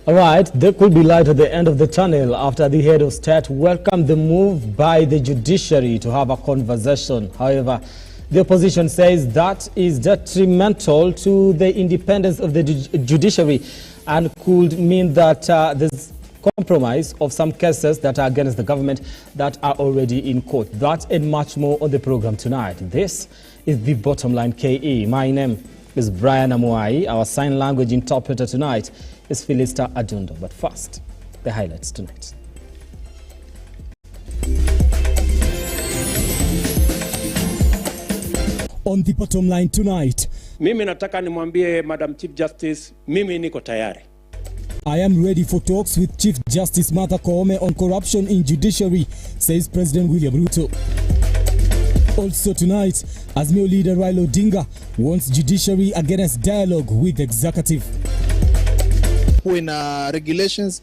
All right, there could be light at the end of the tunnel after the head of state welcomed the move by the judiciary to have a conversation. However, the opposition says that is detrimental to the independence of the judiciary and could mean that there's compromise of some cases that are against the government that are already in court. That and much more on the program tonight. This is the Bottom Line KE. My name is Brian Amuai. Our sign language interpreter tonight is Philista Adundo. But first, the highlights tonight. On the Bottom Line tonight, mimi nataka nimwambie Madam Chief Justice, mimi niko tayari. I am ready for talks with Chief Justice Martha Koome on corruption in judiciary, says President William Ruto. Also tonight, Azimio leader Raila Odinga wants judiciary against dialogue with executive. Kuna regulations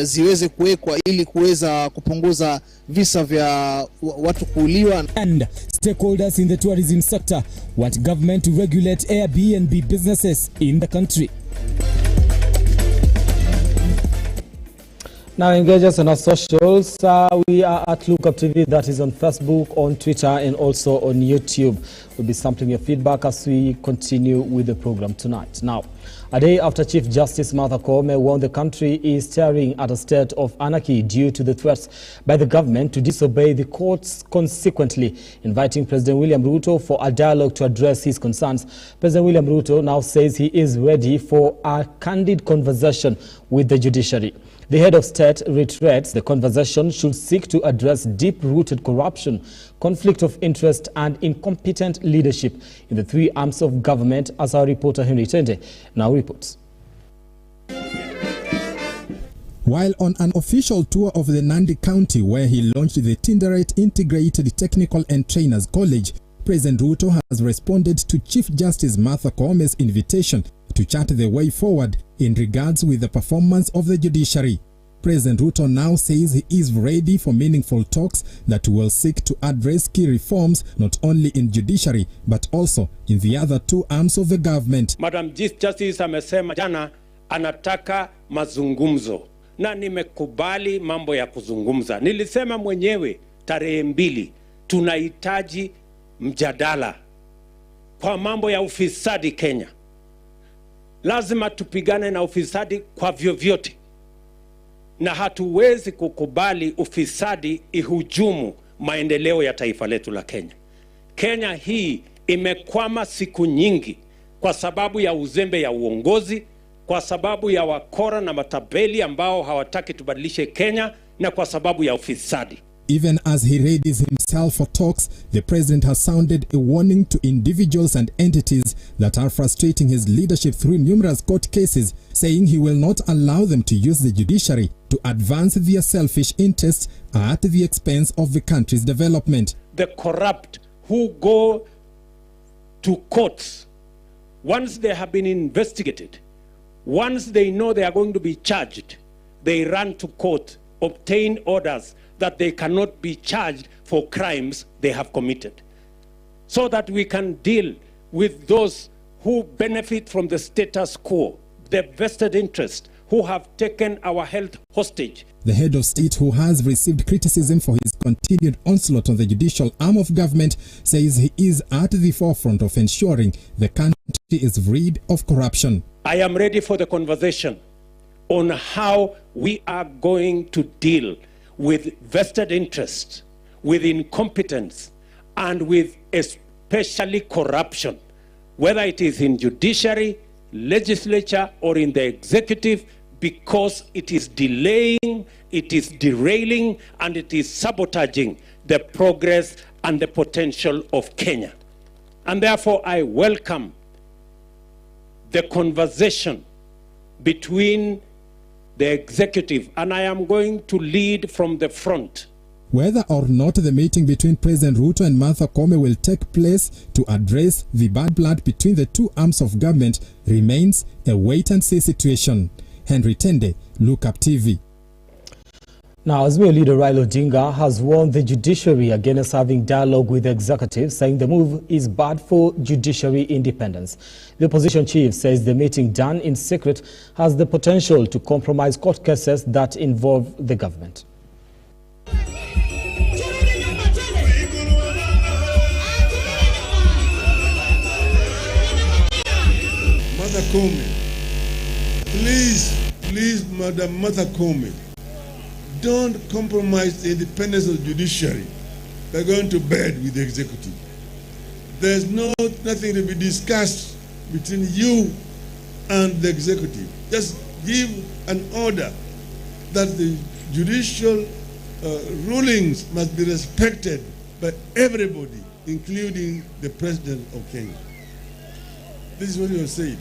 ziweze kuwekwa ili kuweza kupunguza visa vya watu kuuliwa. And stakeholders in the tourism sector want government to regulate Airbnb businesses in the country. Now engage us on our socials. We are at Lookuptv, that is on Facebook, on Twitter, and also on YouTube. We'll be sampling your feedback as we continue with the program tonight. Now, a day after Chief Justice Martha Koome warned the country is staring at a state of anarchy due to the threats by the government to disobey the courts, consequently inviting President William Ruto for a dialogue to address his concerns. President William Ruto now says he is ready for a candid conversation with the judiciary. The head of state reiterates the conversation should seek to address deep-rooted corruption, conflict of interest and incompetent leadership in the three arms of government, as our reporter Henry Tende now reports. While on an official tour of the Nandi County where he launched the Tinderate Integrated Technical and Trainers College, President Ruto has responded to Chief Justice Martha Koome's invitation to chart the way forward in regards with the performance of the judiciary. President Ruto now says he is ready for meaningful talks that will seek to address key reforms not only in judiciary but also in the other two arms of the government. Madam Chief Justice amesema jana anataka mazungumzo na nimekubali mambo ya kuzungumza. Nilisema mwenyewe tarehe 2 tunahitaji mjadala kwa mambo ya ufisadi Kenya. Lazima tupigane na ufisadi kwa vyovyote, na hatuwezi kukubali ufisadi ihujumu maendeleo ya taifa letu la Kenya. Kenya hii imekwama siku nyingi kwa sababu ya uzembe ya uongozi, kwa sababu ya wakora na matabeli ambao hawataki tubadilishe Kenya, na kwa sababu ya ufisadi. Even as he readies himself for talks, the president has sounded a warning to individuals and entities that are frustrating his leadership through numerous court cases, saying he will not allow them to use the judiciary to advance their selfish interests at the expense of the country's development. The corrupt who go to courts, once they have been investigated, once they know they are going to be charged, they run to court, obtain orders that they cannot be charged for crimes they have committed, so that we can deal with those who benefit from the status quo, the vested interest, who have taken our health hostage. The head of state, who has received criticism for his continued onslaught on the judicial arm of government, says he is at the forefront of ensuring the country is rid of corruption. I am ready for the conversation on how we are going to deal with vested interest, with incompetence, and with especially corruption, whether it is in judiciary, legislature, or in the executive, because it is delaying, it is derailing, and it is sabotaging the progress and the potential of Kenya. And therefore, I welcome the conversation between the executive, and I am going to lead from the front. Whether or not the meeting between President Ruto and Martha Koome will take place to address the bad blood between the two arms of government remains a wait-and-see situation. Henry Tende, Lookuptv. Now, Azimio leader Raila Odinga has warned the judiciary against having dialogue with the executive, saying the move is bad for judiciary independence. The opposition chief says the meeting done in secret has the potential to compromise court cases that involve the government. Mother Koome, please, Madam Mother Koome, don't compromise the independence of the judiciary by going to bed with the executive. There's nothing to be discussed between you and the executive. Just give an order that the judicial rulings must be respected by everybody, including the President of Kenya. This is what you have said.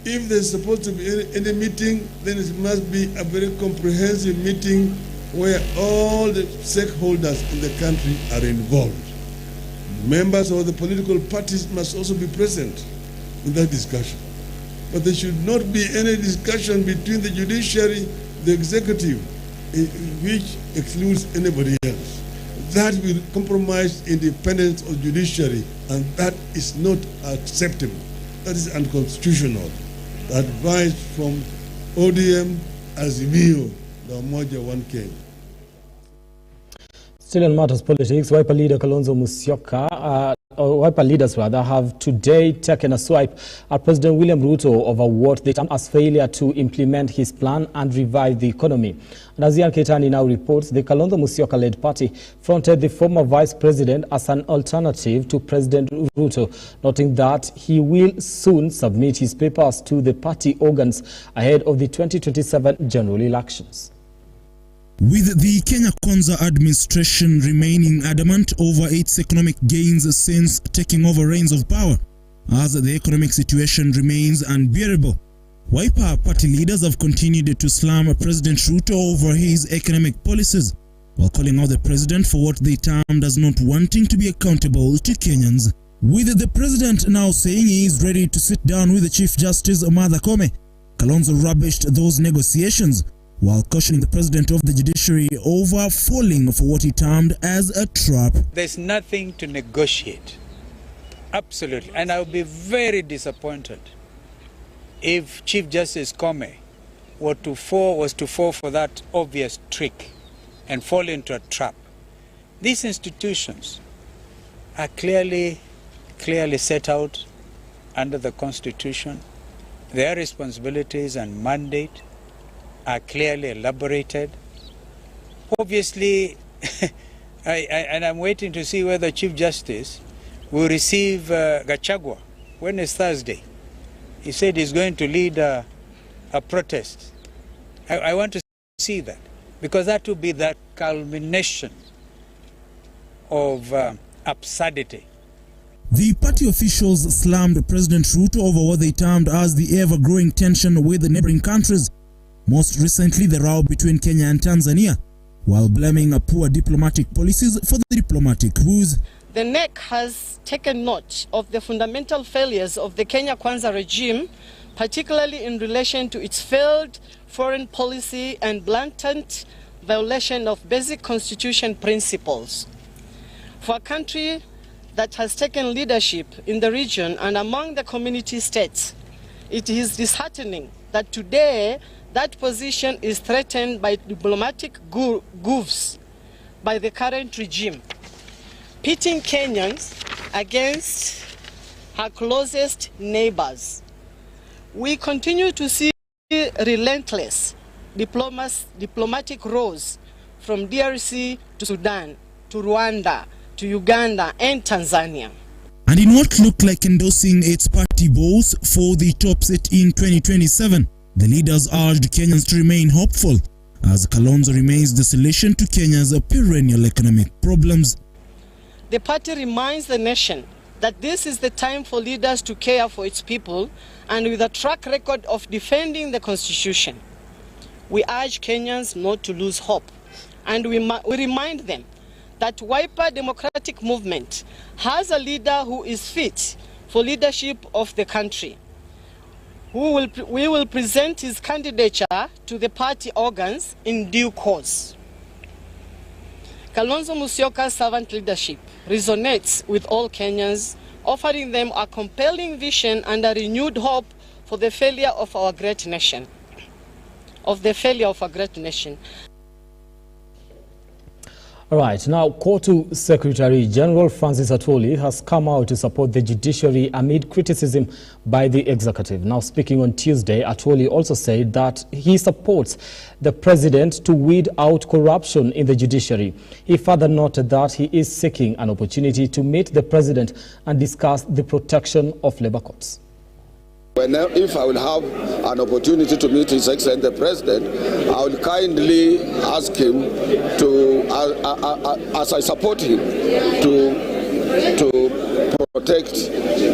If there's supposed to be any meeting, then it must be a very comprehensive meeting where all the stakeholders in the country are involved. Members of the political parties must also be present in that discussion. But there should not be any discussion between the judiciary, the executive, which excludes anybody else. That will compromise independence of judiciary, and that is not acceptable. That is unconstitutional. Advice from ODM, Azimio, the Umoja One Kenya. Still on matters politics, Wiper leader Kalonzo Musyoka, Wiper leaders rather, have today taken a swipe at President William Ruto over what they term as failure to implement his plan and revive the economy. And as Ian Keitani now reports, the Kalonzo Musyoka-led party fronted the former vice president as an alternative to President Ruto, noting that he will soon submit his papers to the party organs ahead of the 2027 general elections. With the Kenya Kwanza administration remaining adamant over its economic gains since taking over reins of power, as the economic situation remains unbearable, Wiper party leaders have continued to slam President Ruto over his economic policies, while calling out the president for what they termed as not wanting to be accountable to Kenyans. With the president now saying he is ready to sit down with the Chief Justice Martha Koome, Kalonzo rubbished those negotiations, while cautioning the president of the judiciary over falling for what he termed as a trap. There's nothing to negotiate. Absolutely. And I would be very disappointed if Chief Justice Koome was to fall for that obvious trick and fall into a trap. These institutions are clearly set out under the Constitution. Their responsibilities and mandate are clearly elaborated. Obviously, I'm waiting to see whether Chief Justice will receive Gachagua when it's Thursday. He said he's going to lead a protest. I want to see that, because that will be the culmination of absurdity. The party officials slammed President Ruto over what they termed as the ever-growing tension with the neighboring countries, most recently the row between Kenya and Tanzania, while blaming poor diplomatic policies for the diplomatic woes. The NEC has taken note of the fundamental failures of the Kenya Kwanza regime, particularly in relation to its failed foreign policy and blatant violation of basic constitution principles. For a country that has taken leadership in the region and among the community states, it is disheartening that today that position is threatened by diplomatic goofs by the current regime, pitting Kenyans against her closest neighbors. We continue to see relentless diplomatic rows from DRC to Sudan, to Rwanda, to Uganda and Tanzania. And in what looked like endorsing its party goals for the top set in 2027, the leaders urged Kenyans to remain hopeful, as Kalonzo remains the solution to Kenya's perennial economic problems. The party reminds the nation that this is the time for leaders to care for its people, and with a track record of defending the Constitution. We urge Kenyans not to lose hope, and we remind them that Wiper Democratic Movement has a leader who is fit for leadership of the country. We will present his candidature to the party organs in due course. Kalonzo Musyoka's servant leadership resonates with all Kenyans, offering them a compelling vision and a renewed hope for the failure of our great nation. All right, now Kotu Secretary General Francis Atwoli has come out to support the judiciary amid criticism by the executive. Now speaking on Tuesday, Atwoli also said that he supports the president to weed out corruption in the judiciary. He further noted that he is seeking an opportunity to meet the president and discuss the protection of labor courts. If I will have an opportunity to meet His Excellency the President, I will kindly ask him to, as I support him, to protect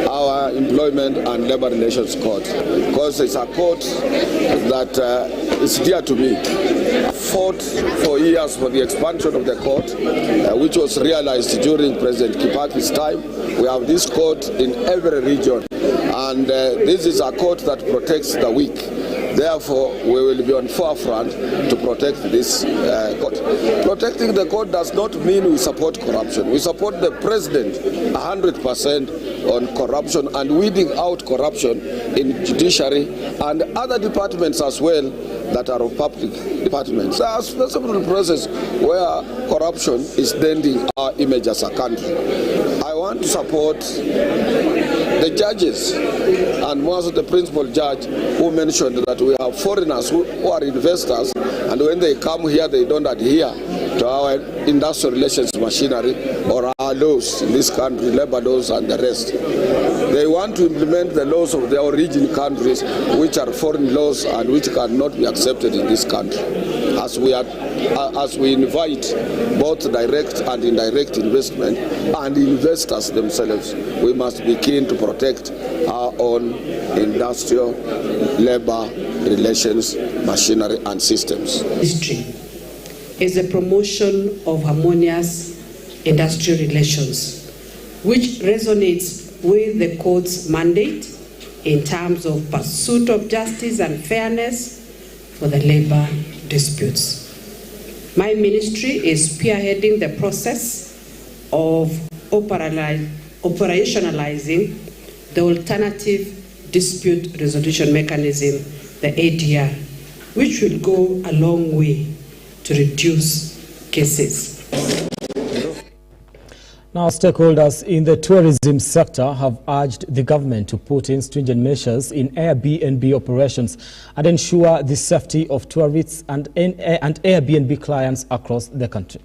our employment and labor relations court, because it's a court that is dear to me. I fought for years for the expansion of the court, which was realized during President Kibaki's time. We have this court in every region. And this is a court that protects the weak. Therefore, we will be on forefront to protect this court. Protecting the court does not mean we support corruption. We support the president 100% on corruption and weeding out corruption in judiciary and other departments as well that are of public departments. There's a several process where corruption is denting our image as a country. I want to support the judges, and most the principal judge who mentioned that we have foreigners who are investors, and when they come here they don't adhere to our industrial relations machinery or our laws in this country, labor laws and the rest. They want to implement the laws of their origin countries, which are foreign laws and which cannot be accepted in this country. As we invite both direct and indirect investment and investors themselves, we must be keen to protect our own industrial, labor, relations, machinery and systems. History is the promotion of harmonious industrial relations, which resonates with the court's mandate in terms of pursuit of justice and fairness for the labor disputes. My ministry is spearheading the process of operationalizing the alternative dispute resolution mechanism, the ADR, which will go a long way to reduce cases. Now, stakeholders in the tourism sector have urged the government to put in stringent measures in Airbnb operations and ensure the safety of tourists and Airbnb clients across the country.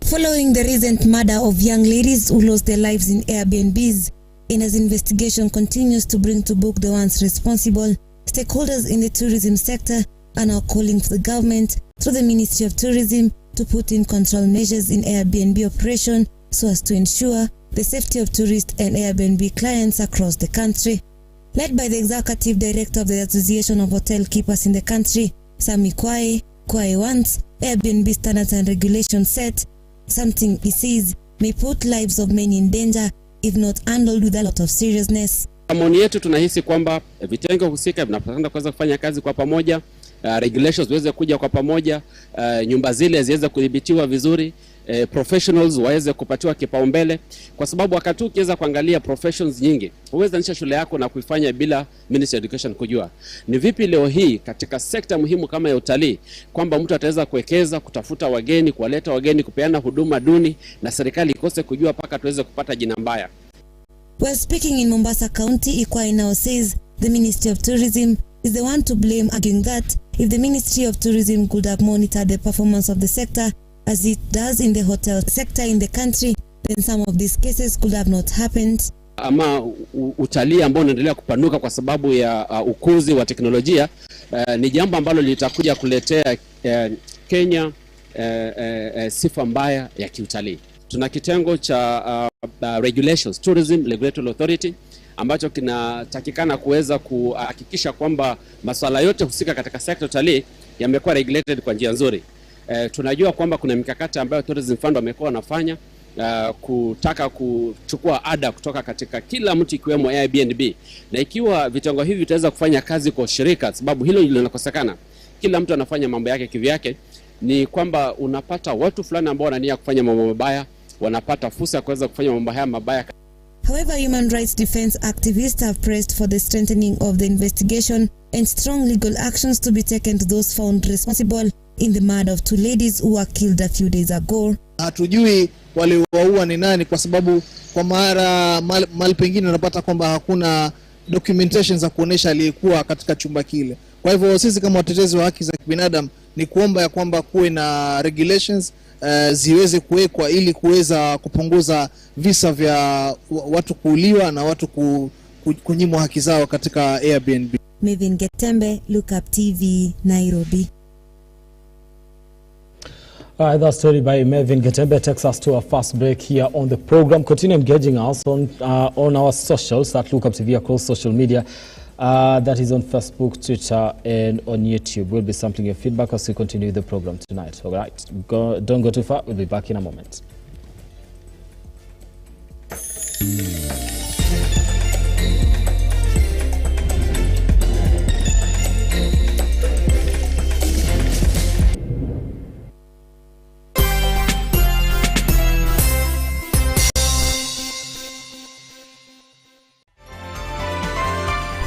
Following the recent murder of young ladies who lost their lives in Airbnbs, and as investigation continues to bring to book the ones responsible, stakeholders in the tourism sector are now calling for the government through the Ministry of Tourism to put in control measures in Airbnb operation so as to ensure the safety of tourists and Airbnb clients across the country. Led by the Executive Director of the Association of Hotel Keepers in the country, Sami Kwai wants Airbnb standards and regulations set, something he says may put lives of many in danger if not handled with a lot of seriousness. Maoni yetu tunahisi kwamba vitengo husika vinapaswa kuweza kufanya kazi kwa pamoja, regulations ziweze kuja kwa pamoja, nyumba zile ziweze kudhibitiwa vizuri, professionals waweze kupatiwa kipaumbele, kwa sababu wakati ukiweza kuangalia professions nyingi huweza nisha shule yako na kuifanya bila Ministry of Education kujua. Ni vipi leo hii katika sekta muhimu kama ya utalii kwamba mtu ataweza kuwekeza, kutafuta wageni, kuwaleta wageni, kupeana huduma duni na serikali ikose kujua paka tuweze kupata jina mbaya. While speaking in Mombasa County, Ukiwa now says the Ministry of Tourism is the one to blame, arguing that if the Ministry of Tourism could have monitored the performance of the sector as it does in the hotel sector in the country, then some of these cases could have not happened. Ama utalii ambao unaendelea kupanuka kwa sababu ya ukuzi wa teknolojia ni jambo ambalo litakuja kuletea Kenya sifa mbaya ya kiutalii. Tuna kitengo cha regulations, Tourism Regulatory Authority, ambacho kinatakikana kuweza kuhakikisha kwamba masuala yote husika katika sekta utalii yamekuwa regulated kwa njia nzuri. Tunajua kwamba kuna mikakati ambayo Tourism Fund wamekuwa wanafanya kutaka kuchukua ada kutoka katika kila mtu ikiwemo Airbnb, na ikiwa vitengo hivi vitaweza kufanya kazi kwa shirika, sababu hilo linakosekana, kila mtu anafanya mambo yake kivyake, ni kwamba unapata watu fulani ambao wanania kufanya mambo mabaya, wanapata fursa ya kuweza kufanya mambo haya mabaya. However, human rights defense activists have pressed for the strengthening of the investigation and strong legal actions to be taken to those found responsible in the murder of 2 ladies who were killed a few days ago. Hatujui waliwaua ni nani kwa sababu kwa mara pengine unapata kwamba hakuna documentation za kuonesha aliyekuwa katika chumba kile. Kwa hivyo sisi kama watetezi wa haki za binadamu ni kuomba ya kwamba kuwe na regulations ziweze kuwekwa ili kuweza kupunguza visa vya watu kuuliwa na watu kunyimwa haki zao katika Airbnb. Mevin Getembe, Lookuptv, Nairobi. That story by Mevin Getembe takes us to our first break here on the program. Continue engaging us on our socials at Lookuptv across social media. That is on Facebook, Twitter, and on YouTube. We'll be sampling your feedback as we continue the program tonight. All right, don't go too far. We'll be back in a moment.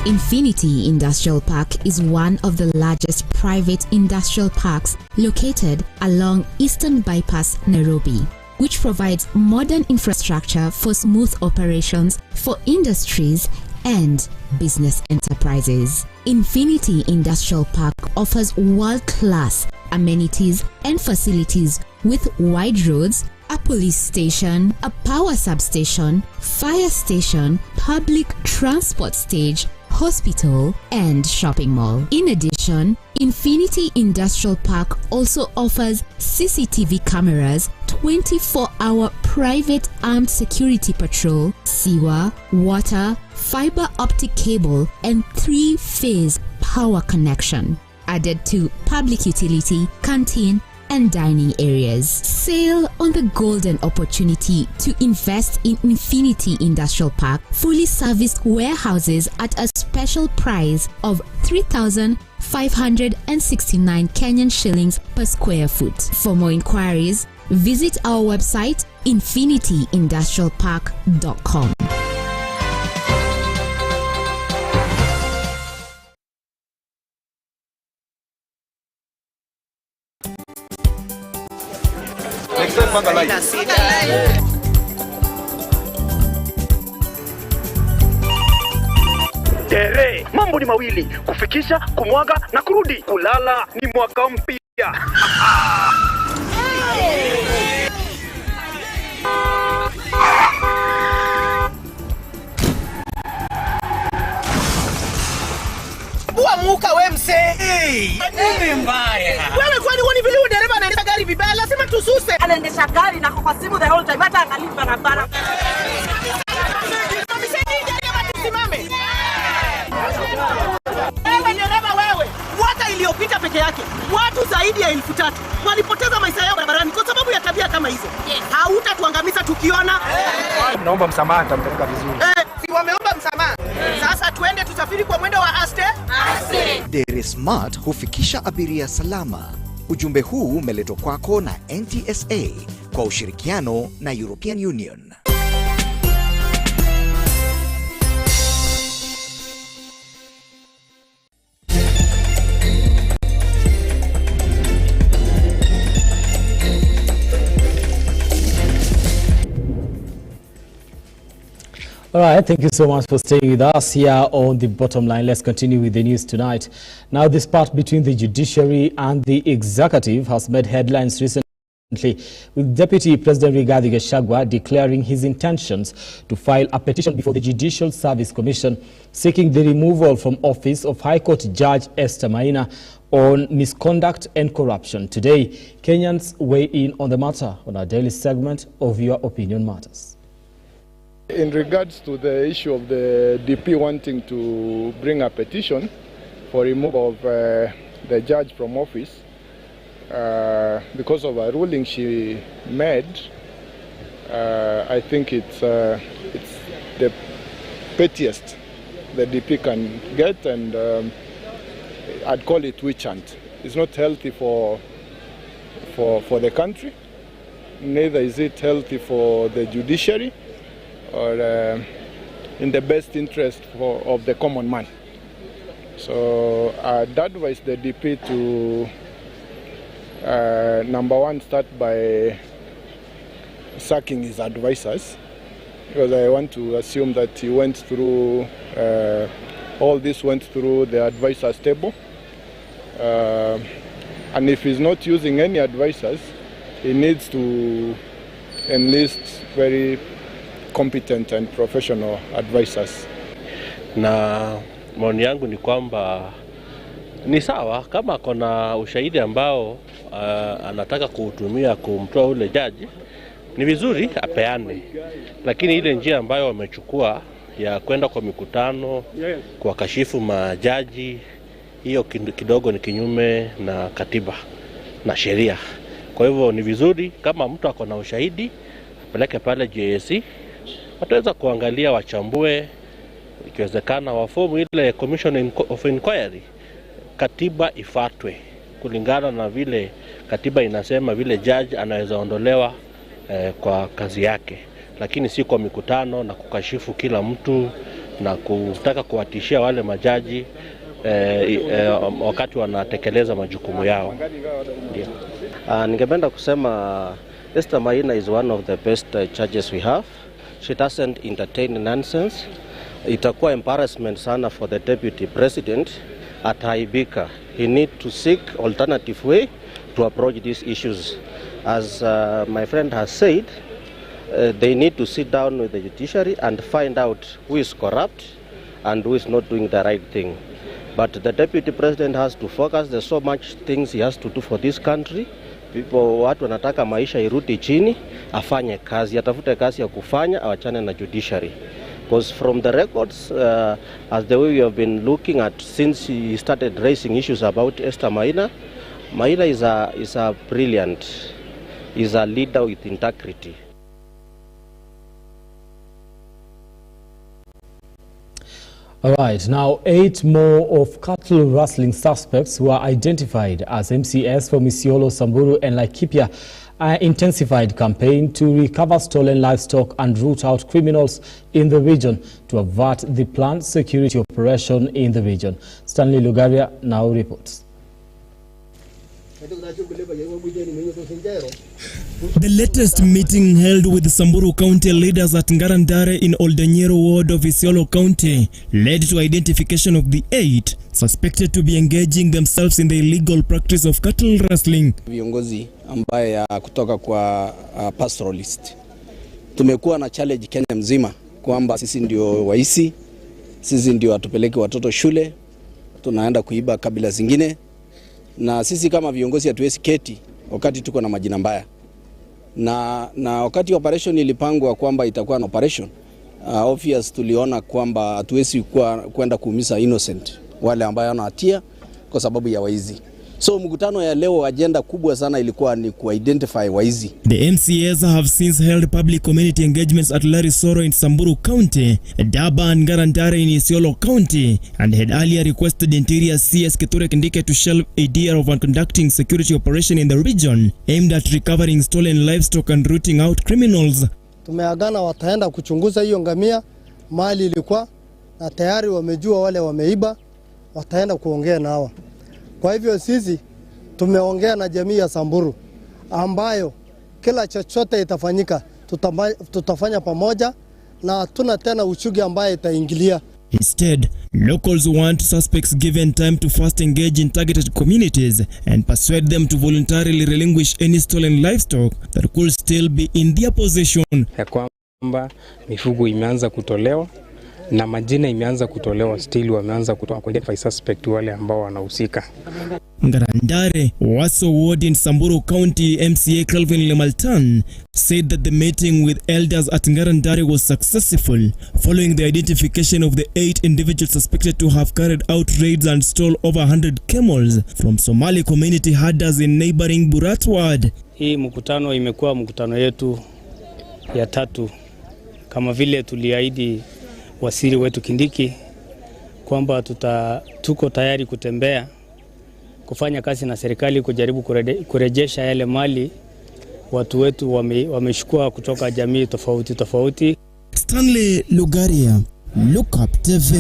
Infinity Industrial Park is one of the largest private industrial parks located along Eastern Bypass, Nairobi, which provides modern infrastructure for smooth operations for industries and business enterprises. Infinity Industrial Park offers world-class amenities and facilities with wide roads, a police station, a power substation, fire station, public transport stage, hospital, and shopping mall. In addition, Infinity Industrial Park also offers CCTV cameras, 24-hour private armed security patrol, sewer, water, fiber optic cable, and 3-phase power connection, added to public utility, canteen, and dining areas. Sail on the golden opportunity to invest in Infinity Industrial Park, fully serviced warehouses at a special price of 3,569 Kenyan shillings per square foot. For more inquiries, visit our website infinityindustrialpark.com. Tere, mambo ni mawili, kufikisha, kumwaga na kurudi. Kulala ni mwaka mpya. Muka we mse. Nini mbaya? Wewe kwani wani vile dereva anaendesha gari vibaya, lazima tususe. Anaendesha gari na kwa simu the whole time, hata angalii barabara. Tusimame. Wewe dereva wewe, mwaka iliyopita peke yake watu zaidi ya 3,000 walipoteza maisha yao barabarani kwa sababu ya tabia kama hizo. Hautatuangamiza tukiona. Naomba msamaha, nitampeleka vizuri. Si wameomba msamaha. Sasa tuende tusafiri kwa mwendo wa aste. Dere Smart hufikisha abiria salama. Ujumbe huu umeletwa kwako na NTSA kwa ushirikiano na European Union. All right, thank you so much for staying with us here on The Bottom Line. Let's continue with the news tonight. Now, this part between the judiciary and the executive has made headlines recently, with Deputy President Rigathi Gachagua declaring his intentions to file a petition before the Judicial Service Commission seeking the removal from office of High Court Judge Esther Maina on misconduct and corruption. Today, Kenyans weigh in on the matter on our daily segment of Your Opinion Matters. In regards to the issue of the DP wanting to bring a petition for removal of the judge from office because of a ruling she made, I think it's the pettiest the DP can get, and I'd call it witch hunt. It's not healthy for for the country. Neither is it healthy for the judiciary or in the best interest of the common man. So I'd advise the DP to, number one, start by sacking his advisors, because I want to assume that he went through, all this went through the advisors table. And if he's not using any advisors, he needs to enlist very competent and professional advisors. Na maoni yangu ni kwamba ni sawa kama kuna ushahidi ambao anataka kuutumia kumtoa ule jaji, ni vizuri apeane, lakini ile njia ambayo wamechukua ya kwenda kwa mikutano kwa kashifu majaji, hiyo kidogo ni kinyume na katiba na sheria. Kwa hivyo ni vizuri kama mtu ako na ushahidi apeleke pale JSC, wataweza kuangalia, wachambue, ikiwezekana wafomu ile commission of inquiry, katiba ifuatwe kulingana na vile katiba inasema, vile judge anaweza ondolewa kwa kazi yake, lakini si kwa mikutano na kukashifu kila mtu na kutaka kuwatishia wale majaji wakati wanatekeleza majukumu yao. Ningependa kusema Esther Maina is one of the best judges we have. She doesn't entertain nonsense. Itakuwa embarrassment sana for the deputy president ataibika. He need to seek alternative way to approach these issues. As my friend has said, they need to sit down with the judiciary and find out who is corrupt and who is not doing the right thing. But the deputy president has to focus. There's so much things he has to do for this country. Watu wanataka maisha irudi chini, afanye kazi, atafute kazi ya kufanya, awachane na judiciary. Because from the records, as the way we have been looking at since he started raising issues about Esther Maina, Maina is a brilliant, is a leader with integrity. All right, now 8 more of cattle rustling suspects were identified as MCS from Isiolo, Samburu and Laikipia intensified campaign to recover stolen livestock and root out criminals in the region to avert the planned security operation in the region. Stanley Lugaria now reports. The latest meeting held with Samburu County leaders at Ngarandare in Oldanyero ward of Isiolo County led to identification of the 8 suspected to be engaging themselves in the illegal practice of cattle rustling. Viongozi ambaye kutoka kwa pastoralist. Tumekuwa na challenge Kenya mzima kwamba sisi ndio waisi, sisi ndio atupeleke watoto shule, tunaenda kuiba kabila zingine. Na sisi kama viongozi hatuwezi keti wakati tuko na majina mbaya. Na wakati operation ilipangwa kwamba itakuwa na operation, obvious tuliona kwamba hatuwezi kwenda kuumiza innocent wale ambao wana hatia kwa sababu ya waizi. So mkutano ya leo agenda kubwa sana ilikuwa ni ku-identify waizi. The MCAs have since held public community engagements at Larisoro in Samburu County, Daba and Garandare in Isiolo County, and had earlier requested Interior CS Kithure Kindike to shelve idea of conducting security operation in the region aimed at recovering stolen livestock and rooting out criminals. Tumeagana wataenda kuchunguza hiyo ngamia mali ilikuwa, na tayari wamejua wale wameiba, wataenda kuongea na hawa. Kwa hivyo sisi tumeongea na jamii ya Samburu ambayo kila chochote itafanyika tutafanya pamoja, na tuna tena uchugi ambaye itaingilia. Instead, locals want suspects given time to first engage in targeted communities and persuade them to voluntarily relinquish any stolen livestock that could still be in their possession. Ya kwamba mifugo imeanza kutolewa na majina imeanza kutolewa, still wameanza kutoa identify suspect wale ambao wanahusika. Ngarandare, Waso Ward in Samburu County MCA Calvin Lemaltan said that the meeting with elders at Ngarandare was successful following the identification of the 8 individuals suspected to have carried out raids and stole over 100 camels from Somali community herders in neighboring Burat Ward. Hii mkutano imekuwa mkutano yetu ya 3 kama vile tuliahidi wasiri wetu Kindiki kwamba tuko tayari kutembea kufanya kazi na serikali kujaribu kurejesha yale mali watu wetu wameshukua kutoka jamii tofauti tofauti. Stanley Lugaria, Lookuptv.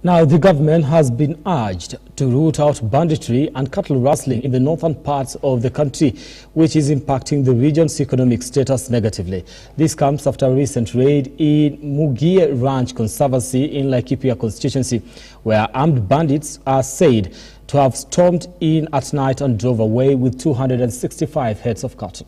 Now, the government has been urged to root out banditry and cattle rustling in the northern parts of the country, which is impacting the region's economic status negatively. This comes after a recent raid in Mugie Ranch Conservancy in Laikipia constituency, where armed bandits are said to have stormed in at night and drove away with 265 heads of cattle.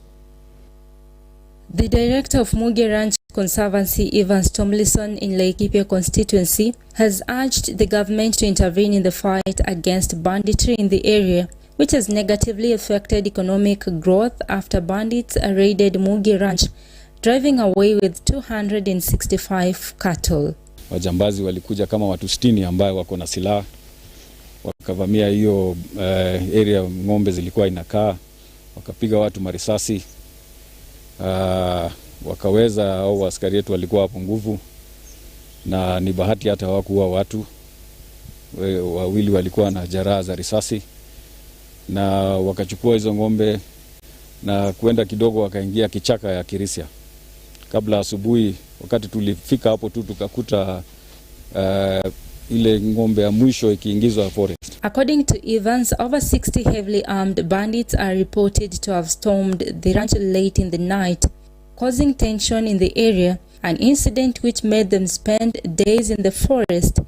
The director of Mugie Ranch Conservancy, Evans Tomlinson, in Laikipia constituency, has urged the government to intervene in the fight against banditry in the area, which has negatively affected economic growth after bandits raided Mugie Ranch, driving away with 265 cattle. Wajambazi walikuja kama watu 60 ambao wako na silaha, wakavamia hiyo area ng'ombe zilikuwa inakaa, wakapiga watu marisasi. Wakaweza au askari wetu walikuwa hapo nguvu, na ni bahati hata hawakuua watu. Wawili walikuwa na jeraha za risasi, na wakachukua hizo ng'ombe na kwenda kidogo wakaingia kichaka ya Kirisia. Kabla asubuhi, wakati tulifika hapo tu tukakuta ile ng'ombe ya mwisho ikiingizwa forest. According to Evans, over 60 heavily armed bandits are reported to have stormed the ranch late in the night, causing tension in the area, an incident which made them spend days in the forest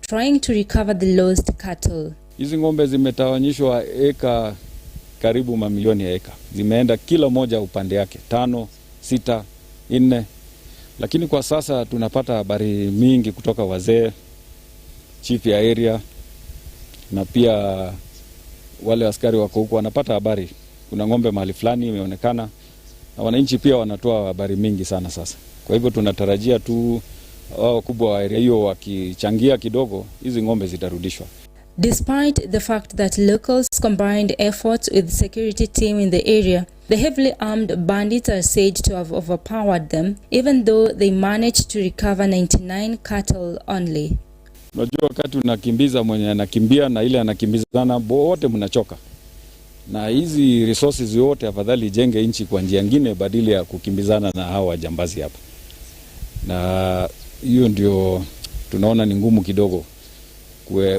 trying to recover the lost cattle. Hizi ng'ombe zimetawanyishwa eka karibu mamilioni ya eka. Zimeenda kila moja upande yake, 5, 6, 4. Lakini kwa sasa tunapata habari mingi kutoka wazee, chief ya area, na pia wale askari wako huko wanapata habari. Kuna ng'ombe mahali fulani imeonekana, na wananchi pia wanatoa habari mingi sana sasa. Kwa hivyo tunatarajia tu wao kubwa wa area hiyo wakichangia kidogo, hizi ng'ombe zitarudishwa. Despite the fact that locals combined efforts with the security team in the area, the heavily armed bandits are said to have overpowered them, even though they managed to recover 99 cattle only. Unajua wakati unakimbiza mwenye anakimbia na ile anakimbizana wote mnachoka. Na hizi resources yote afadhali jenge nchi kwa njia nyingine badala ya kukimbizana na hao wajambazi hapa. Na hiyo ndio tunaona ni ngumu kidogo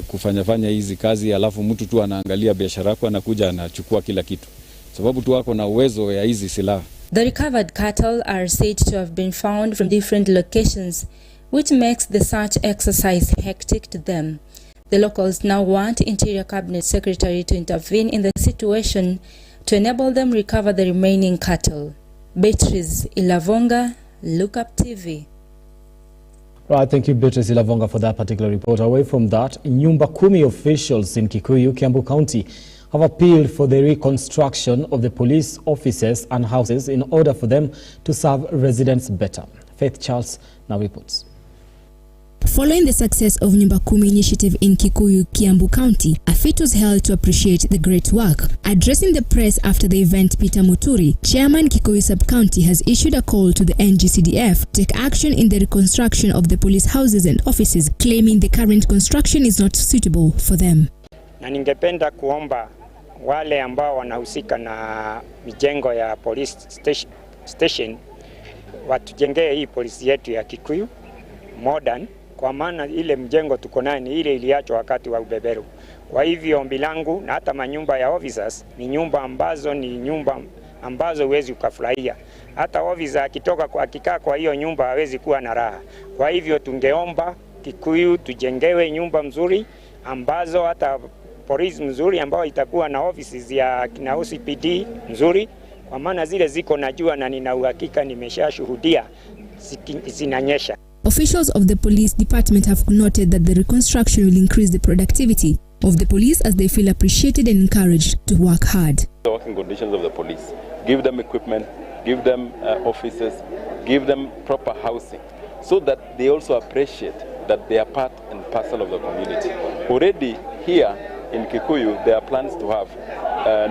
kufanya hizi kazi, alafu mtu tu anaangalia biashara yako anakuja anachukua kila kitu. Sababu tu wako na uwezo ya hizi silaha. The recovered cattle are said to have been found from different locations, which makes the search exercise hectic to them. The locals now want Interior Cabinet Secretary to intervene in the situation to enable them recover the remaining cattle. Beatrice Ilavonga, Lookuptv. Right, thank you, Beatrice Ilavonga, for that particular report. Away from that, Nyumba Kumi officials in Kikuyu, Kiambu County, have appealed for the reconstruction of the police offices and houses in order for them to serve residents better. Faith Charles now reports. Following the success of Nyumba Kumi initiative in Kikuyu, Kiambu County, a feast was held to appreciate the great work. Addressing the press after the event, Peter Muturi, Chairman Kikuyu Sub-County, has issued a call to the NGCDF to take action in the reconstruction of the police houses and offices, claiming the current construction is not suitable for them. Na ningependa kuomba wale ambao wanahusika na mijengo ya police station watujengee hii polisi yetu ya Kikuyu modern, kwa maana ile mjengo tuko nayo ni ile iliachwa wakati wa ubeberu. Kwa hivyo ombi langu, na hata manyumba ya officers ni nyumba ambazo huwezi ukafurahia. Hata officer akitoka akikaa kwa hiyo nyumba hawezi kuwa na raha. Kwa hivyo tungeomba Kikuyu tujengewe nyumba mzuri ambazo hata polisi mzuri ambao itakuwa na offices ya na OCPD mzuri, kwa maana zile ziko najua na nina uhakika nimeshashuhudia zinanyesha. Officials of the police department have noted that the reconstruction will increase the productivity of the police as they feel appreciated and encouraged to work hard. The working conditions of the police, give them equipment, give them offices, give them proper housing, so that they also appreciate that they are part and parcel of the community. Already here in Kikuyu, there are plans to have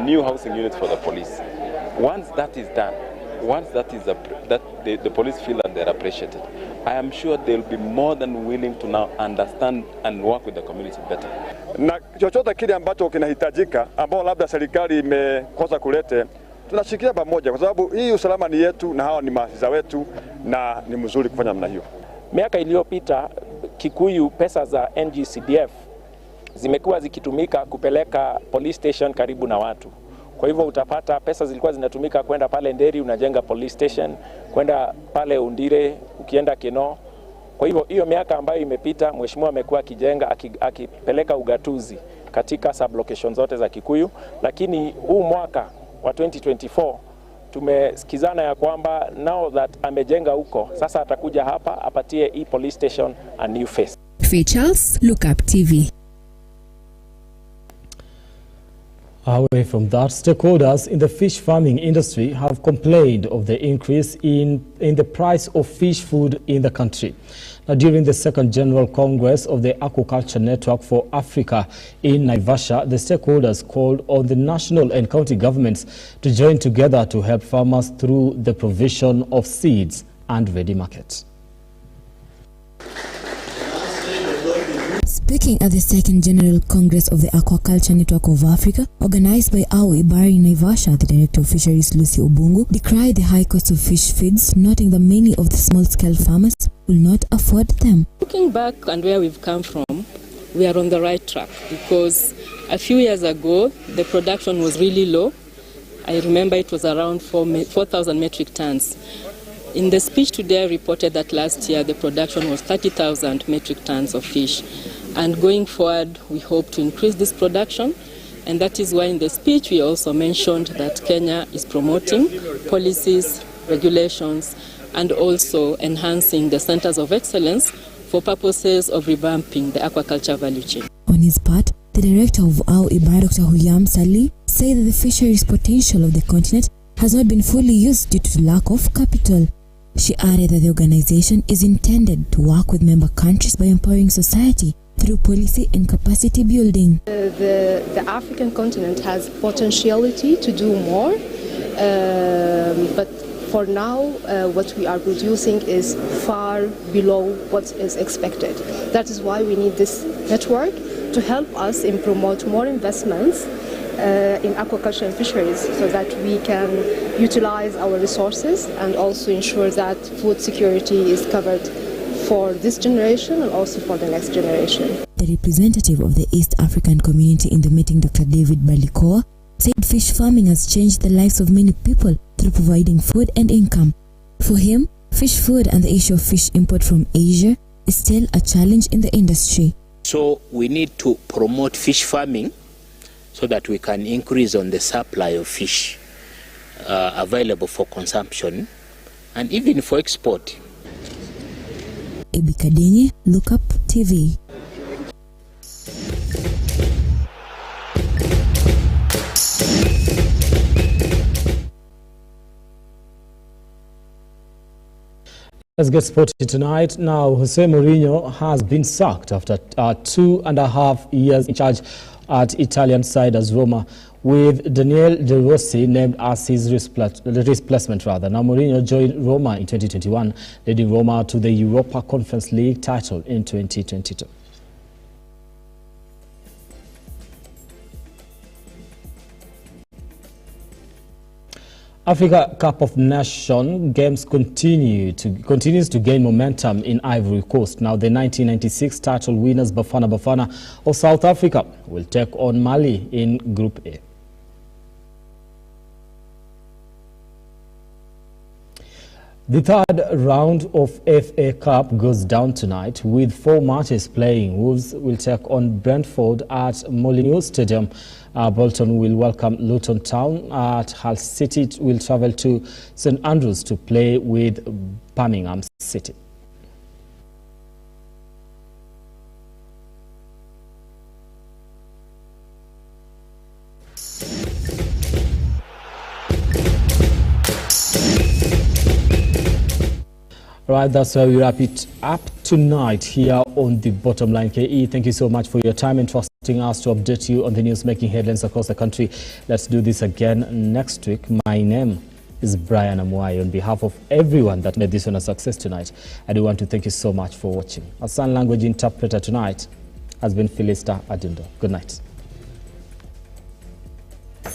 new housing units for the police. Once that is done, once that the police feel that they're appreciated, I am sure they'll be more than willing to now understand and work with the community better. Na chochote kile ambacho kinahitajika ambao labda serikali imekosa kulete, tunashikilia pamoja kwa sababu hii usalama ni yetu na hawa ni maafisa wetu na ni mzuri kufanya namna hiyo. Miaka iliyopita Kikuyu, pesa za NGCDF zimekuwa zikitumika kupeleka police station karibu na watu. Kwa hivyo utapata pesa zilikuwa zinatumika kwenda pale Nderi unajenga police station, kwenda pale Undire ukienda Keno. Kwa hivyo hiyo miaka ambayo imepita, mheshimiwa amekuwa akijenga akipeleka ugatuzi katika sublocation zote za Kikuyu, lakini huu mwaka wa 2024 tumesikizana ya kwamba now that amejenga huko, sasa atakuja hapa apatie hii police station a new face. Charles, Lookuptv. Away from that, stakeholders in the fish farming industry have complained of the increase in the price of fish food in the country. Now, during the second General Congress of the Aquaculture Network for Africa in Naivasha, the stakeholders called on the national and county governments to join together to help farmers through the provision of seeds and ready markets. Speaking at the second General Congress of the Aquaculture Network of Africa, organized by Wapi in Naivasha, the Director of Fisheries, Lucy Obungu, decried the high cost of fish feeds, noting that many of the small-scale farmers will not afford them. Looking back and where we've come from, we are on the right track because a few years ago, the production was really low. I remember it was around 4,000 metric tons. In the speech today, I reported that last year the production was 30,000 metric tons of fish. And going forward, we hope to increase this production. And that is why in the speech we also mentioned that Kenya is promoting policies, regulations, and also enhancing the centers of excellence for purposes of revamping the aquaculture value chain. On his part, the director of Wapi, Dr. Huyam Sali, said that the fisheries potential of the continent has not been fully used due to the lack of capital. She added that the organization is intended to work with member countries by empowering society through policy and capacity building. The African continent has potentiality to do more, but for now what we are producing is far below what is expected. That is why we need this network to help us in promote more investments in aquaculture and fisheries so that we can utilize our resources and also ensure that food security is covered for this generation and also for the next generation. The representative of the East African community in the meeting, Dr. David Balikoa, said fish farming has changed the lives of many people through providing food and income. For him, fish food and the issue of fish import from Asia is still a challenge in the industry. So we need to promote fish farming so that we can increase on the supply of fish available for consumption and even for export. Ebikadenye, Lookuptv. Let's get sporty tonight. Now, Jose Mourinho has been sacked after 2.5 years in charge at Italian side as Roma, with Daniele De Rossi named as his replacement. Now, Mourinho joined Roma in 2021, leading Roma to the Europa Conference League title in 2022. Africa Cup of Nations games continues to gain momentum in Ivory Coast. Now, the 1996 title winners Bafana Bafana of South Africa will take on Mali in Group A. The third round of FA Cup goes down tonight with 4 matches playing. Wolves will take on Brentford at Molineux Stadium. Bolton will welcome Luton Town. At Hull City will travel to St Andrews to play with Birmingham City. Right, that's where we wrap it up tonight here on The Bottom Line KE. Thank you so much for your time and trusting us to update you on the news making headlines across the country. Let's do this again next week. My name is Brian Amuai. On behalf of everyone that made this one a success tonight, I do want to thank you so much for watching. Our sign language interpreter tonight has been Philista Adundo. Good night.